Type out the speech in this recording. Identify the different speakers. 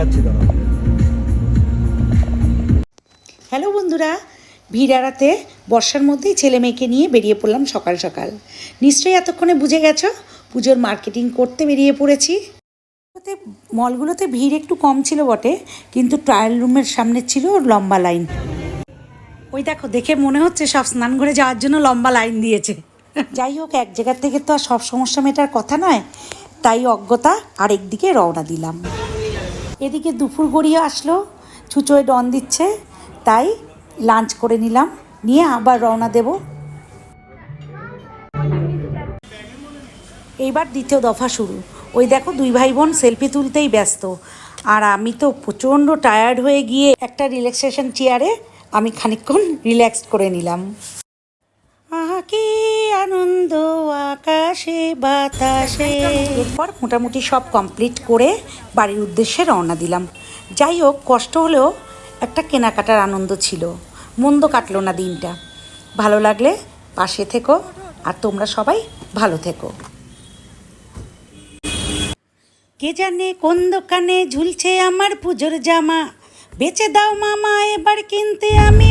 Speaker 1: দেখাচ্ছি দাঁড়াও।
Speaker 2: হ্যালো বন্ধুরা, ভিড় এড়াতে বর্ষার মধ্যেই ছেলে মেয়েকে নিয়ে বেরিয়ে পড়লাম সকাল সকাল। নিশ্চয়ই এতক্ষণে বুঝে গেছো, পুজোর মার্কেটিং করতে বেরিয়ে পড়েছি। মলগুলোতে ভিড় একটু কম ছিল বটে, কিন্তু ট্রায়াল রুমের সামনে ছিল লম্বা লাইন। ওই দেখো, দেখে মনে হচ্ছে সব স্নান ঘরে যাওয়ার জন্য লম্বা লাইন দিয়েছে। যাই হোক, এক জায়গার থেকে তো আর সব সমস্যা মেটার কথা নয়, তাই অজ্ঞতা আরেক দিকে রওনা দিলাম। এদিকে দুপুর গড়িয়ে আসলো, ছুঁচোয় ডন দিচ্ছে, তাই লাঞ্চ করে নিলাম, নিয়ে আবার রওনা দেব। এইবার দ্বিতীয় দফা শুরু। ওই দেখো, দুই ভাই বোন সেলফি তুলতেই ব্যস্ত, আর আমি তো প্রচণ্ড টায়ার্ড হয়ে গিয়ে একটা রিল্যাক্সেশন চেয়ারে আমি খানিকক্ষণ রিল্যাক্স করে নিলাম। আহা কি আনন্দ আকাশে বাতাসে। এরপর মোটামুটি সব কমপ্লিট করে বাড়ির উদ্দেশ্যে রওনা দিলাম। যাই হোক, কষ্ট হলেও একটা কেনাকাটার আনন্দ ছিল, মন্দ কাটলো না দিনটা। ভালো লাগলে পাশে থেকো, আর তোমরা সবাই ভালো থেকো। কে জানে কোন দোকানে ঝুলছে আমার পুজোর জামা, বেচে দাও মামা এবার কিনতে আমি